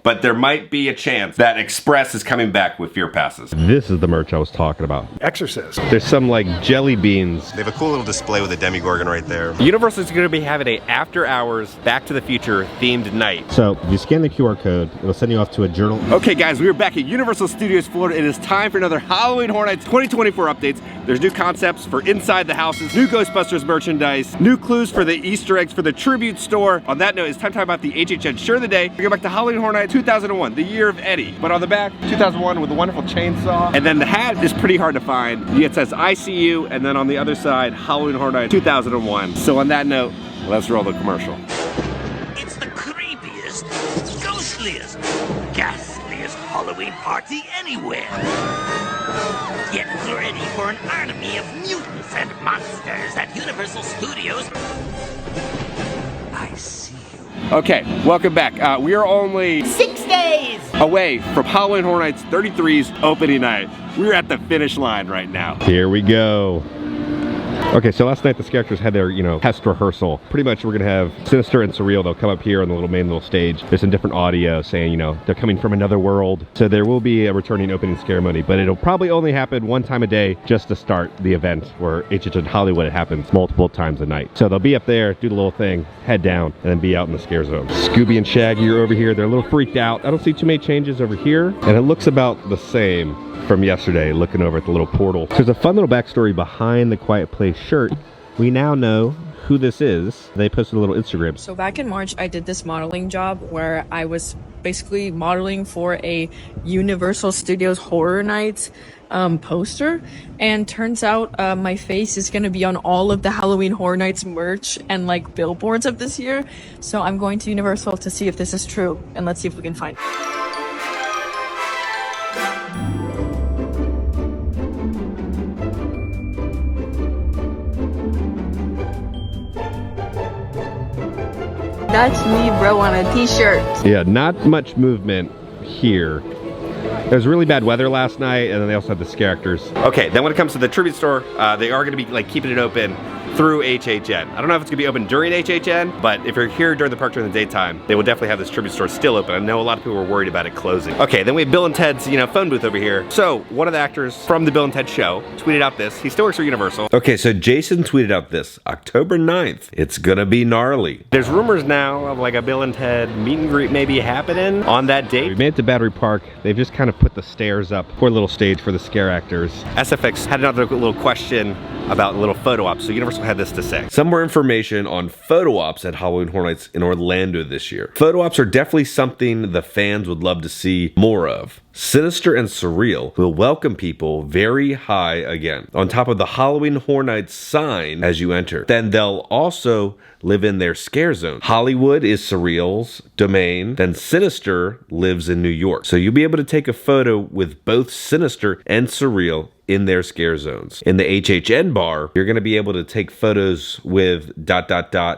but there might be a chance that Express is coming back with Fear Passes. This is the merch I was talking about. Exorcist. There's some like jelly beans. They have a cool little display with a Demogorgon right there. Universal is going to be having a after hours Back to the Future themed night. So if you scan the QR code, it'll send you off to a journal. Okay guys, we are back at Universal Studios Florida. It is time for another Halloween Horror Nights 2024 updates. There's new concepts for inside the houses, new Ghostbusters merchandise, new clues for the Easter eggs for the tribute store. On that note, it's time to talk about the HHN Shirt of the Day. We go back to Halloween Horror Nights 2001, the year of Eddie. But on the back, 2001 with the wonderful chainsaw. And then the hat is pretty hard to find. It says ICU, and then on the other side, Halloween Horror Nights 2001. So on that note, let's roll the commercial. It's the creepiest, ghostliest, ghastliest Halloween party anywhere. Get ready for an army of mutants and monsters at Universal Studios. I see you. Okay, welcome back. We are only 6 days away from Halloween Horror Nights 33's opening night. We're at the finish line right now. Here we go. Okay, so last night the characters had their, test rehearsal. Pretty much we're gonna have Sinister and Surreal. They'll come up here on the main stage. There's some different audio saying, they're coming from another world. So there will be a returning opening ceremony, but it'll probably only happen one time a day just to start the event, where HHN Hollywood it happens multiple times a night. So they'll be up there, do the little thing, head down, and then be out in the scare zone. Scooby and Shaggy are over here. They're a little freaked out. I don't see too many changes over here, and it looks about the same from yesterday, looking over at the little portal. There's a fun little backstory behind the Quiet Place shirt. We now know who this is. They posted a little Instagram. So back in March, I did this modeling job where I was basically modeling for a Universal Studios Horror Nights poster, and turns out my face is going to be on all of the Halloween Horror Nights merch and like billboards of this year. So I'm going to Universal to see if this is true, and let's see if we can find it. That's me, bro, on a t-shirt. Yeah, not much movement here. There's really bad weather last night, and then they also have the scare actors. Okay, then when it comes to the tribute store, they are going to be like keeping it open through HHN. I don't know if it's gonna be open during HHN, but if you're here during the park during the daytime, they will definitely have this tribute store still open. I know a lot of people were worried about it closing. Okay, then we have Bill and Ted's, phone booth over here. So one of the actors from the Bill and Ted show tweeted out this. He still works for Universal. Okay, so Jason tweeted out this, October 9th. It's gonna be gnarly. There's rumors now of like a Bill and Ted meet and greet maybe happening on that date. We made it to Battery Park. They've just kind of put the stairs up for a little stage for the scare actors. SFX had another little question about little photo ops, so Universal had this to say. Some more information on photo ops at Halloween Horror Nights in Orlando this year. Photo ops are definitely something the fans would love to see more of. Sinister and Surreal will welcome people very high again, on top of the Halloween Horror Nights sign as you enter. Then they'll also live in their scare zone. Hollywood is Surreal's domain, then Sinister lives in New York. So you'll be able to take a photo with both Sinister and Surreal in their scare zones. In the HHN bar, you're gonna be able to take photos with ...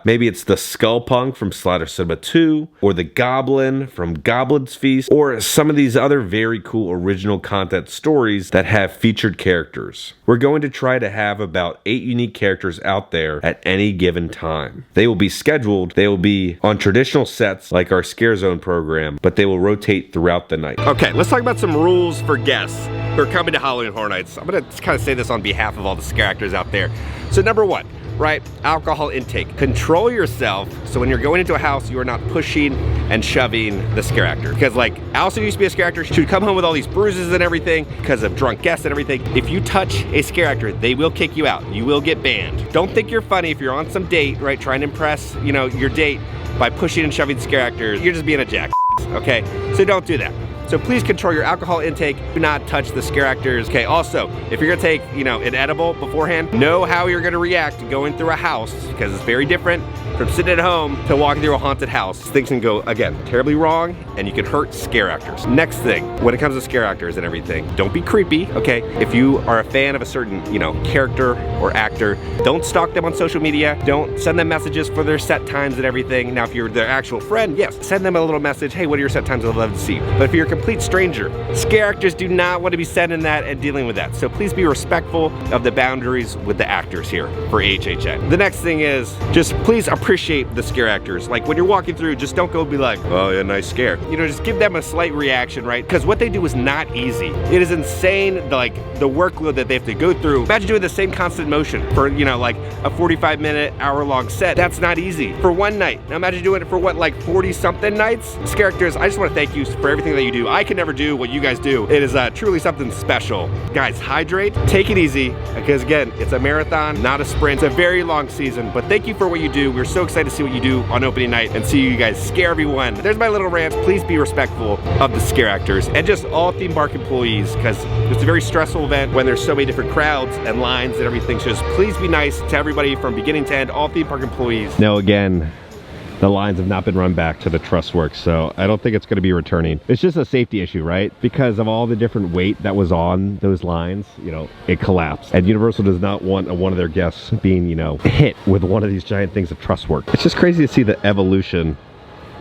Maybe it's the Skull Punk from Slider Cinema 2, or the Goblin from Goblin's Feast, or some of these other very cool original content stories that have featured characters. We're going to try to have about 8 unique characters out there at any given time. They will be scheduled, they will be on traditional sets like our Scare Zone program, but they will rotate throughout the night. Okay, let's talk about some rules for guests who are coming to Halloween Horror Nights. I'm gonna kind of say this on behalf of all the scare actors out there. So number 1, right, alcohol intake. Control yourself so when you're going into a house, you are not pushing and shoving the scare actor. Because like Allison used to be a scare actor, she would come home with all these bruises and everything because of drunk guests and everything. If you touch a scare actor, they will kick you out. You will get banned. Don't think you're funny if you're on some date, right, trying to impress, your date by pushing and shoving scare actors. You're just being a jack, okay? So don't do that. So please control your alcohol intake. Do not touch the scare actors. Okay, also, if you're gonna take, an edible beforehand, know how you're gonna react going through a house, because it's very different from sitting at home to walking through a haunted house. Things can go, again, terribly wrong, and you can hurt scare actors. Next thing, when it comes to scare actors and everything, don't be creepy, okay? If you are a fan of a certain, character or actor, don't stalk them on social media. Don't send them messages for their set times and everything. Now, if you're their actual friend, yes, send them a little message. Hey, what are your set times? I'd love to see you. But if you're complete stranger. Scare actors do not want to be sending that and dealing with that. So please be respectful of the boundaries with the actors here for HHN. The next thing is just please appreciate the scare actors. Like when you're walking through, just don't go be like, oh yeah, nice scare. You know, just give them a slight reaction, right? Because what they do is not easy. It is insane, like the workload that they have to go through. Imagine doing the same constant motion for, you know, like a 45-minute, hour-long set. That's not easy for one night. Now imagine doing it for what, like 40-something nights? Scare actors, I just want to thank you for everything that you do. I can never do what you guys do. It is truly something special. Guys, hydrate, take it easy, because again, it's a marathon, not a sprint. It's a very long season, but thank you for what you do. We're so excited to see what you do on opening night and see you guys scare everyone. There's my little rant. Please be respectful of the scare actors and just all theme park employees, because it's a very stressful event when there's so many different crowds and lines and everything. So just please be nice to everybody from beginning to end, all theme park employees. Now again, the lines have not been run back to the truss work, so I don't think it's going to be returning. It's just a safety issue, right? Because of all the different weight that was on those lines, you know, it collapsed. And Universal does not want one of their guests being, you know, hit with one of these giant things of truss work. It's just crazy to see the evolution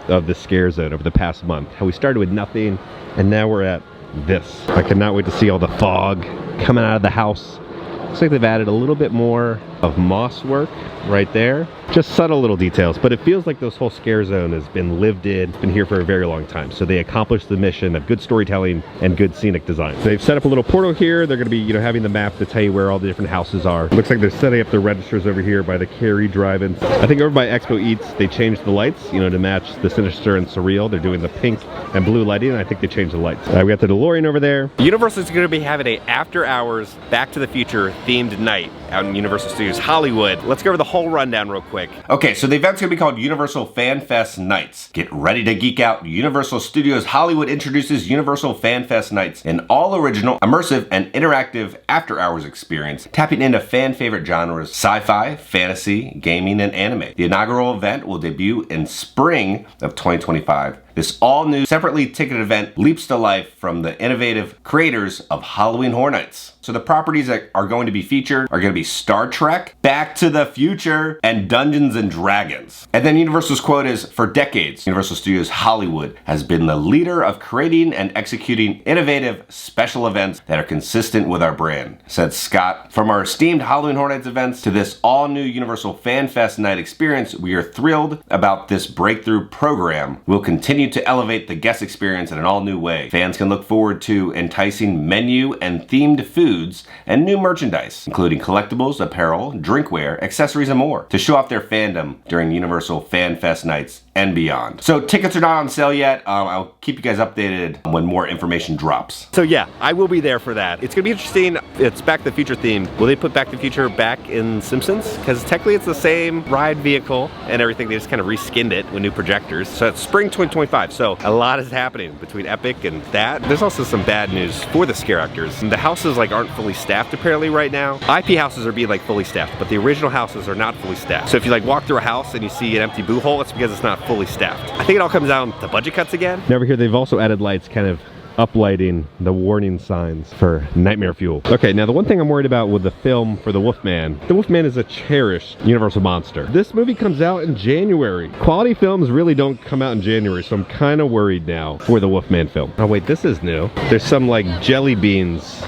of the scare zone over the past month. How we started with nothing, and now we're at this. I cannot wait to see all the fog coming out of the house. Looks like they've added a little bit more of moss work right there. Just subtle little details, but it feels like this whole scare zone has been lived in. It's been here for a very long time. So they accomplished the mission of good storytelling and good scenic design. So they've set up a little portal here. They're gonna be, you know, having the map to tell you where all the different houses are. Looks like they're setting up the registers over here by the Cary drive-ins. I think over by Expo Eats, they changed the lights, you know, to match the sinister and surreal. They're doing the pink and blue lighting, and I think they changed the lights. We got the DeLorean over there. Universal is gonna be having a after hours Back to the Future themed night out in Universal Studios Hollywood. Let's go over the whole rundown real quick. Okay, so the event's gonna be called Universal FanFest Nights. Get ready to geek out. Universal Studios Hollywood introduces Universal FanFest Nights, an all-original, immersive, and interactive after-hours experience, tapping into fan-favorite genres, sci-fi, fantasy, gaming, and anime. The inaugural event will debut in spring of 2025. This all-new, separately ticketed event leaps to life from the innovative creators of Halloween Horror Nights. So the properties that are going to be featured are going to be Star Trek, Back to the Future, and Dungeons and Dragons. And then Universal's quote is, for decades, Universal Studios Hollywood has been the leader of creating and executing innovative special events that are consistent with our brand, said Scott. From our esteemed Halloween Horror Nights events to this all-new Universal FanFest Night experience, we are thrilled about this breakthrough program. We'll continue to elevate the guest experience in an all-new way. Fans can look forward to enticing menu and themed foods and new merchandise, including collectibles, apparel, drinkware, accessories, and more, to show off their fandom during Universal FanFest Nights and beyond. So tickets are not on sale yet. I'll keep you guys updated when more information drops. So yeah, I will be there for that. It's gonna be interesting. It's Back to the Future themed. Will they put Back to the Future back in Simpsons? Because technically it's the same ride vehicle and everything. They just kind of reskinned it with new projectors. So it's spring 2025. So a lot is happening between Epic and that. There's also some bad news for the scare actors. The houses like aren't fully staffed apparently right now. IP houses are being like fully staffed, but the original houses are not fully staffed. So if you like walk through a house and you see an empty boo hole, it's because it's not fully staffed. I think it all comes down to budget cuts again. Now over here they've also added lights kind of uplighting the warning signs for nightmare fuel. Okay, now the one thing I'm worried about with the film for the Wolfman is a cherished Universal monster. This movie comes out in January. Quality films really don't come out in January, so I'm kind of worried now for the Wolfman film. Oh wait, this is new. There's some like jelly beans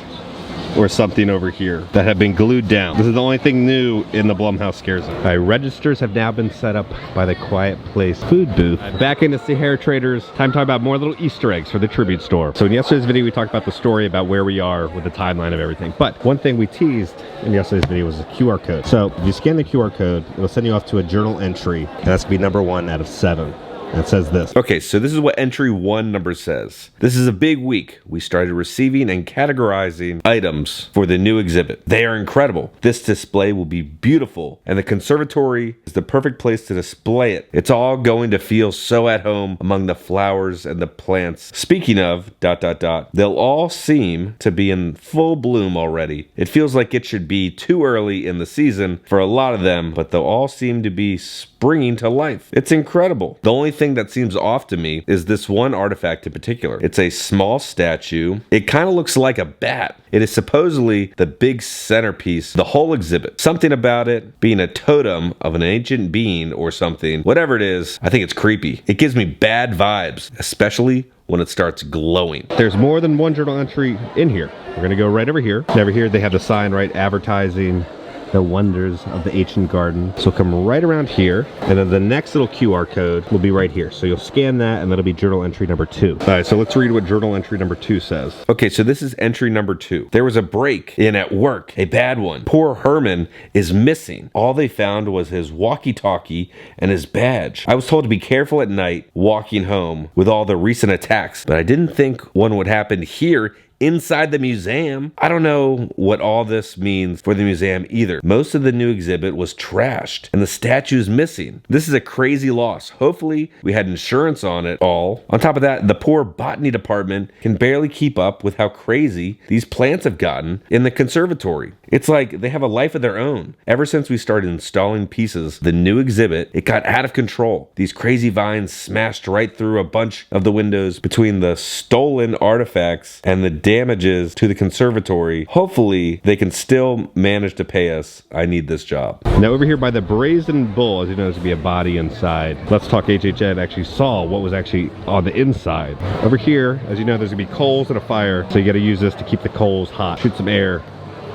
or something over here that have been glued down. This is the only thing new in the Blumhouse Scare Zone. All right, registers have now been set up by the Quiet Place food booth. Back into Sahara Traders, time to talk about more little Easter eggs for the tribute store. So in yesterday's video, we talked about the story about where we are with the timeline of everything. But one thing we teased in yesterday's video was a QR code. So if you scan the QR code, it'll send you off to a journal entry, and that's gonna be number 1 out of 7. It says this. Okay, so this is what entry 1 number says. This is a big week. We started receiving and categorizing items for the new exhibit. They are incredible. This display will be beautiful, and the conservatory is the perfect place to display it. It's all going to feel so at home among the flowers and the plants. Speaking of ... they'll all seem to be in full bloom already. It feels like it should be too early in the season for a lot of them, but they'll all seem to be springing to life. It's incredible. The only thing that seems off to me is this one artifact in particular. It's a small statue. It kind of looks like a bat. It is supposedly the big centerpiece, the whole exhibit. Something about it being a totem of an ancient being or something. Whatever it is, I think it's creepy. It gives me bad vibes, especially when it starts glowing. There's more than one journal entry in here. We're gonna go right over here. And over here they have the sign, right, advertising the wonders of the HHN garden. So come right around here, and then the next little QR code will be right here. So you'll scan that, and that'll be journal entry number 2. All right, so let's read what journal entry number 2 says. Okay, so this is entry number 2. There was a break in at work, a bad one. Poor Herman is missing. All they found was his walkie-talkie and his badge. I was told to be careful at night walking home with all the recent attacks, but I didn't think one would happen here inside the museum. I don't know what all this means for the museum either. Most of the new exhibit was trashed and the statue's missing. This is a crazy loss. Hopefully we had insurance on it all. On top of that, the poor botany department can barely keep up with how crazy these plants have gotten in the conservatory. It's like they have a life of their own. Ever since we started installing pieces, the new exhibit, it got out of control. These crazy vines smashed right through a bunch of the windows between the stolen artifacts and the damages to the conservatory. Hopefully they can still manage to pay us. I need this job. Now over here by the brazen bull, as you know, there's gonna be a body inside. Let's Talk HHN actually saw what was actually on the inside. Over here, as you know, there's gonna be coals and a fire, so you gotta use this to keep the coals hot. Shoot some air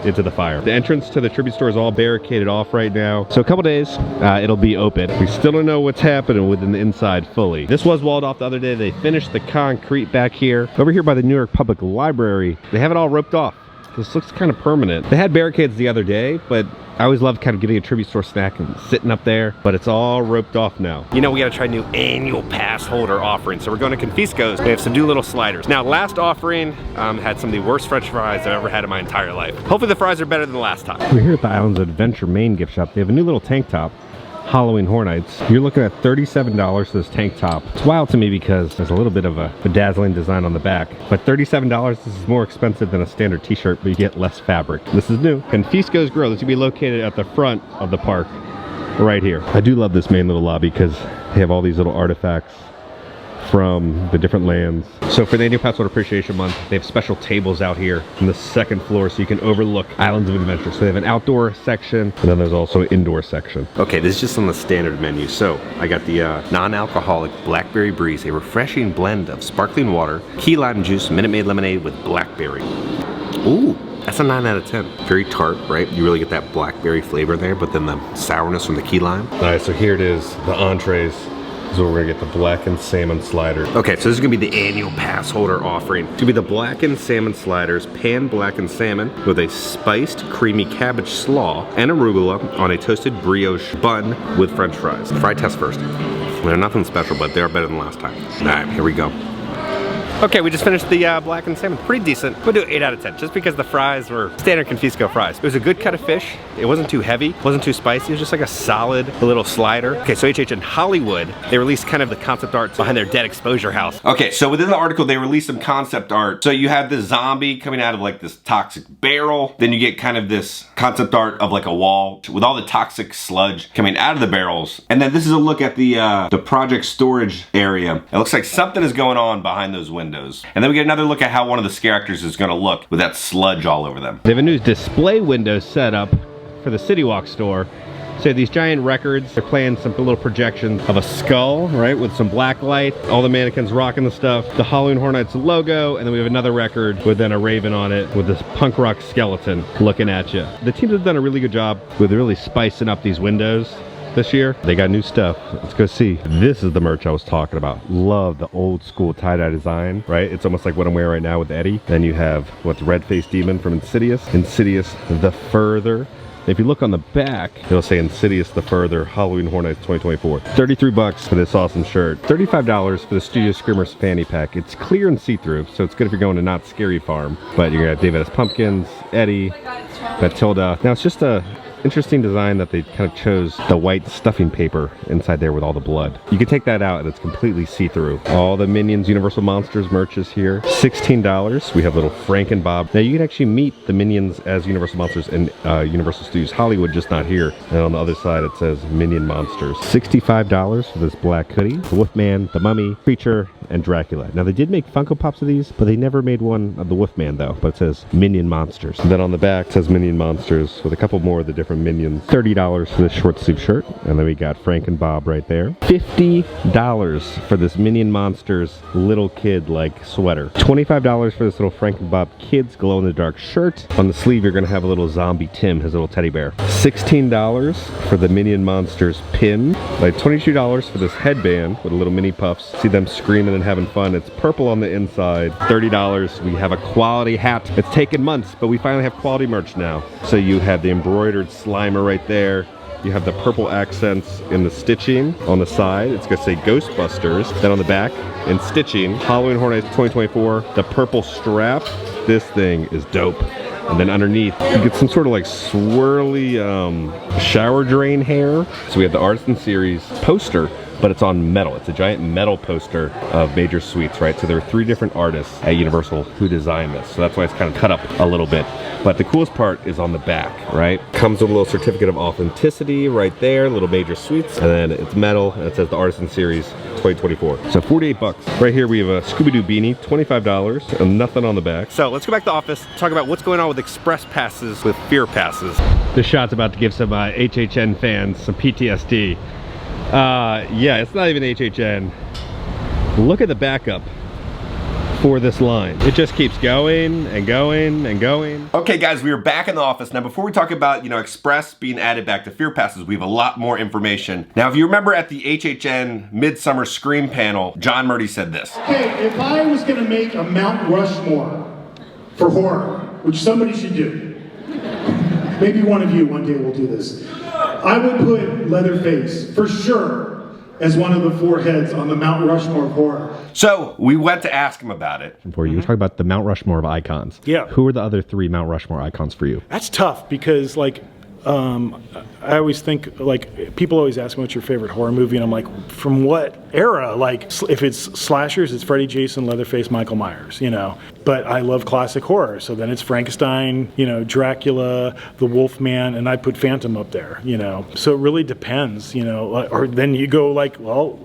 into the fire. The entrance to the tribute store is all barricaded off right now. So a couple days, it'll be open. We still don't know what's happening within the inside fully. This was walled off the other day. They finished the concrete back here. Over here by the New York Public Library, they have it all roped off. This looks kind of permanent. They had barricades the other day, but I always loved kind of getting a tribute store snack and sitting up there, but it's all roped off now. You know, we gotta try new annual pass holder offerings. So we're going to Confisco's. They have some new little sliders. Now, last offering had some of the worst French fries I've ever had in my entire life. Hopefully the fries are better than the last time. We're here at the Islands Adventure main gift shop. They have a new little tank top. Halloween Horror Nights. You're looking at $37 for this tank top. It's wild to me because there's a little bit of a bedazzling design on the back, but $37, this is more expensive than a standard t-shirt, but you get less fabric. This is new. Confisco's Grill, this will be located at the front of the park, right here. I do love this main little lobby because they have all these little artifacts from the different lands. So for the Annual Passholder Appreciation Month, they have special tables out here on the second floor so you can overlook Islands of Adventure. So they have an outdoor section, and then there's also an indoor section. Okay, this is just on the standard menu. So I got the non-alcoholic Blackberry Breeze, a refreshing blend of sparkling water, key lime juice, Minute Maid lemonade with blackberry. Ooh, that's a 9 out of 10. Very tart, right? You really get that blackberry flavor there, but then the sourness from the key lime. All right, so here it is, the entrees. So we're gonna get the blackened salmon slider. Okay, so this is gonna be the annual pass holder offering. It's gonna be the blackened salmon sliders, pan blackened salmon with a spiced creamy cabbage slaw and arugula on a toasted brioche bun with French fries. Fry test first. They're nothing special, but they're better than last time. All right, here we go. Okay, we just finished the blackened salmon. Pretty decent. We'll do 8 out of 10, just because the fries were standard Confisco fries. It was a good cut of fish. It wasn't too heavy, wasn't too spicy. It was just like a solid little slider. Okay, so HHN Hollywood, they released kind of the concept art behind their dead exposure house. Okay, so within the article, they released some concept art. So you have this zombie coming out of like this toxic barrel. Then you get kind of this concept art of like a wall with all the toxic sludge coming out of the barrels. And then this is a look at the project storage area. It looks like something is going on behind those windows. And then we get another look at how one of the characters is gonna look with that sludge all over them. They have a new display window set up for the City Walk store. So these giant records, they're playing some little projections of a skull, right, with some black light. All the mannequins rocking the stuff. The Halloween Horror Nights logo, and then we have another record with then a raven on it with this punk rock skeleton looking at you. The teams have done a really good job with really spicing up these windows this year. They got new stuff. Let's go see. This is the merch I was talking about. Love the old school tie-dye design, right? It's almost like what I'm wearing right now with Eddie. Then you have what's Red-Faced Demon from Insidious. Insidious the Further. If you look on the back, it'll say Insidious the Further Halloween Horror Nights 2024. 33 bucks for this awesome shirt. $35 for the Studio Screamers fanny pack. It's clear and see-through, so it's good if you're going to Not Scary Farm. But you're gonna have David S. Pumpkins, Eddie, Matilda. Now it's just a interesting design that they kind of chose the white stuffing paper inside there with all the blood. You can take that out and it's completely see-through. All the Minions Universal Monsters merch is here. $16. We have little Frank and Bob. Now you can actually meet the Minions as Universal Monsters in Universal Studios Hollywood, just not here. And on the other side it says Minion Monsters. $65 for this black hoodie. The Wolfman, the Mummy, Creature, and Dracula. Now they did make Funko Pops of these, but they never made one of the Wolfman though. But it says Minion Monsters. And then on the back it says Minion Monsters with a couple more of the different different minions. $30 for this short sleeve shirt. And then we got Frank and Bob right there. $50 for this Minion Monsters little kid like sweater. $25 for this little Frank and Bob kids glow in the dark shirt. On the sleeve you're gonna have a little zombie Tim, his little teddy bear. $16 for the Minion Monsters pin. Like $22 for this headband with a little mini puffs. See them screaming and having fun. It's purple on the inside. $30. We have a quality hat. It's taken months, but we finally have quality merch now. So you have the embroidered Slimer right there. You have the purple accents in the stitching on the side. It's gonna say Ghostbusters. Then on the back, in stitching, Halloween Horror Nights 2024, the purple strap. This thing is dope. And then underneath, you get some sort of like swirly shower drain hair. So we have the Artisan Series poster, but it's on metal. It's a giant metal poster of Major Sweets, right? So there are 3 different artists at Universal who designed this. So that's why it's kind of cut up a little bit. But the coolest part is on the back, right? Comes with a little certificate of authenticity right there, little Major Sweets. And then it's metal, and it says the Artisan Series 2024. So 48 bucks. Right here we have a Scooby-Doo beanie, $25, and nothing on the back. So let's go back to the office, talk about what's going on with express passes, with fear passes. This shot's about to give some HHN fans some PTSD. Yeah, it's not even HHN. Look at the backup for this line. It just keeps going and going and going. Okay guys, we are back in the office. Now before we talk about, Express being added back to fear passes, we have a lot more information. Now if you remember at the HHN Midsummer Scream panel, John Murdy said this. Okay, if I was gonna make a Mount Rushmore for horror, which somebody should do, maybe one of you one day will do this, I would put Leatherface, for sure, as one of the 4 heads on the Mount Rushmore of horror. So we went to ask him about it. For you, we're talking about the Mount Rushmore of icons. Yeah. Who are the other 3 Mount Rushmore icons for you? That's tough because, I always think, people always ask me what's your favorite horror movie, and I'm like, from what era? If it's slashers, it's Freddy, Jason, Leatherface, Michael Myers, But I love classic horror, so then it's Frankenstein, Dracula, the Wolfman, and I put Phantom up there, So it really depends, or then you go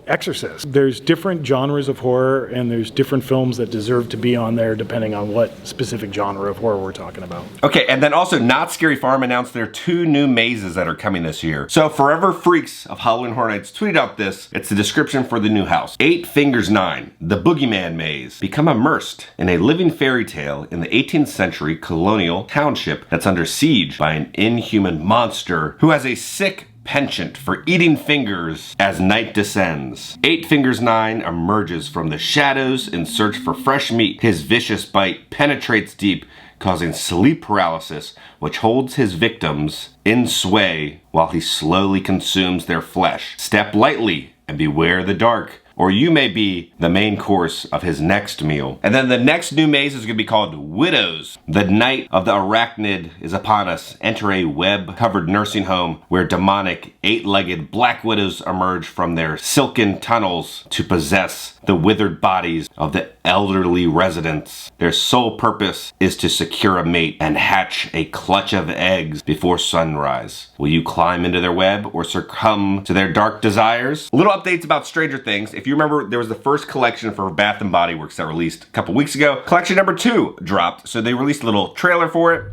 Exorcist. There's different genres of horror, and there's different films that deserve to be on there depending on what specific genre of horror we're talking about. Okay, and then also Not Scary Farm announced their 2 new mazes that are coming this year. So Forever Freaks of Halloween Horror Nights tweeted out this. It's the description for the new house. 8 Fingers 9, the Boogeyman Maze. Become immersed in a living fairy tale in the 18th century colonial township that's under siege by an inhuman monster who has a sick penchant for eating fingers as night descends. 8 Fingers 9 emerges from the shadows in search for fresh meat. His vicious bite penetrates deep, causing sleep paralysis, which holds his victims in sway while he slowly consumes their flesh. Step lightly and beware the dark, or you may be the main course of his next meal. And then the next new maze is going to be called Widows. The night of the arachnid is upon us. Enter a web-covered nursing home where demonic 8-legged black widows emerge from their silken tunnels to possess the withered bodies of the elderly residents. Their sole purpose is to secure a mate and hatch a clutch of eggs before sunrise. Will you climb into their web or succumb to their dark desires? Little updates about Stranger Things. If you remember, there was the first collection for Bath & Body Works that released a couple weeks ago. Collection number 2 dropped, so they released a little trailer for it.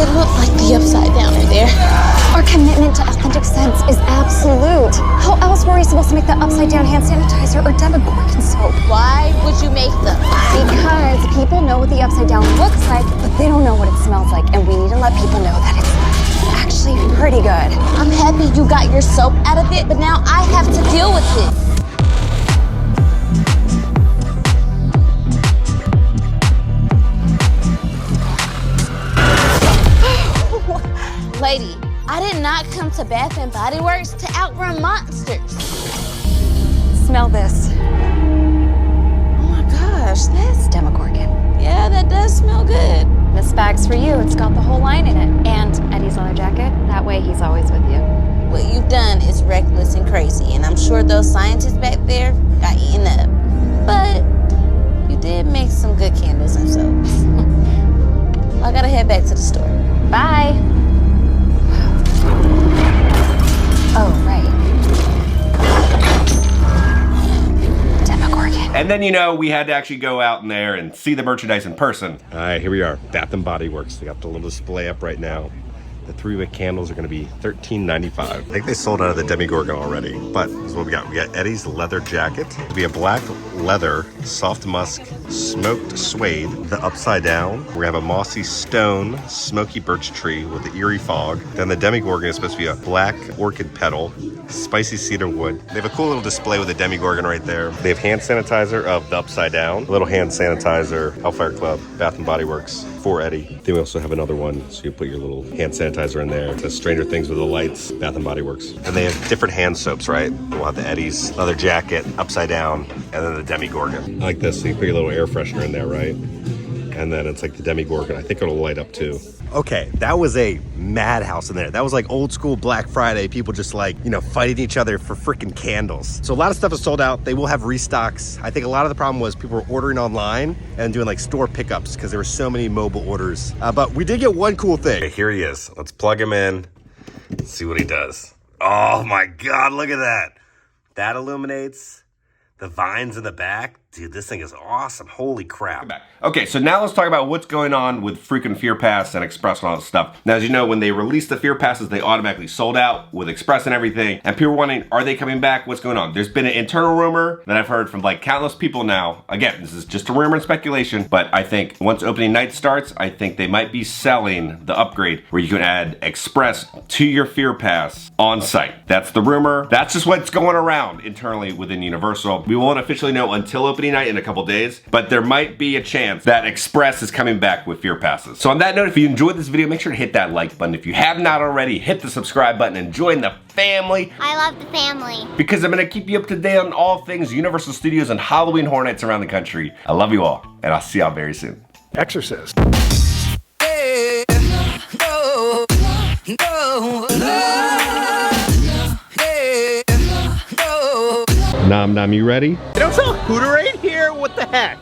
It looked like the upside down in there. Our commitment to authentic scents is absolute. How else were we supposed to make the upside down hand sanitizer or Demogorgon soap? Why would you make them? Because people know what the upside down looks like, but they don't know what it smells like, and we need to let people know that it's actually pretty good. I'm happy you got your soap out of it, but now I have to deal with it. Lady, I did not come to Bath & Body Works to outrun monsters. Smell this. Oh my gosh, that's Demogorgon. Yeah, that does smell good. This bag's for you. It's got the whole line in it. And Eddie's leather jacket. That way he's always with you. What you've done is reckless and crazy, and I'm sure those scientists back there got eaten up. But you did make some good candles and soaps. I gotta head back to the store. Bye. Oh, right. Demogorgon. And then, you know, we had to actually go out in there and see the merchandise in person. All right, here we are, Bath & Body Works. They got the little display up right now. The 3-wick candles are gonna be $13.95. I think they sold out of the Demigorgon already, but this is what we got. We got Eddie's leather jacket. We have black leather, soft musk, smoked suede, the upside down. We have a mossy stone, smoky birch tree with the eerie fog. Then the Demigorgon is supposed to be a black orchid petal, spicy cedar wood. They have a cool little display with the Demigorgon right there. They have hand sanitizer of the upside down, a little hand sanitizer, Hellfire Club, Bath & Body Works for Eddie. Then we also have another one, so you put your little hand sanitizer in there. It says Stranger Things with the lights, Bath & Body Works. And they have different hand soaps, right? We'll have the Eddie's leather jacket, upside down, and then the Demigorgon. I like this, so you put your little air freshener in there, right? And then it's like the Demigorgon. I think it'll light up too. Okay, that was a madhouse in there. That was like old school Black Friday. People just like, you know, fighting each other for freaking candles. So a lot of stuff is sold out. They will have restocks. I think a lot of the problem was people were ordering online and doing like store pickups because there were so many mobile orders. But we did get one cool thing. Okay, here he is. Let's plug him in. Let's see what he does. Oh my God, look at that. That illuminates the vines in the back. Dude, this thing is awesome. Holy crap. Okay, so now let's talk about what's going on with freaking Fear Pass and Express and all that stuff. Now, as you know, when they released the Fear Passes, they automatically sold out with Express and everything. And people were wondering, are they coming back? What's going on? There's been an internal rumor that I've heard from like countless people now. Again, this is just a rumor and speculation, but I think once opening night starts, I think they might be selling the upgrade where you can add Express to your Fear Pass on site. That's the rumor. That's just what's going around internally within Universal. We won't officially know until opening night in a couple days, but there might be a chance that Express is coming back with Fear Passes. So on that note, if you enjoyed this video, make sure to hit that like button. If you have not already, hit the subscribe button and join the family. I love the family. Because I'm gonna keep you up to date on all things Universal Studios and Halloween Horror Nights around the country. I love you all, and I'll see y'all very soon. Exorcist. Nom nom, you ready? Don't tell Hooter right here. What the heck?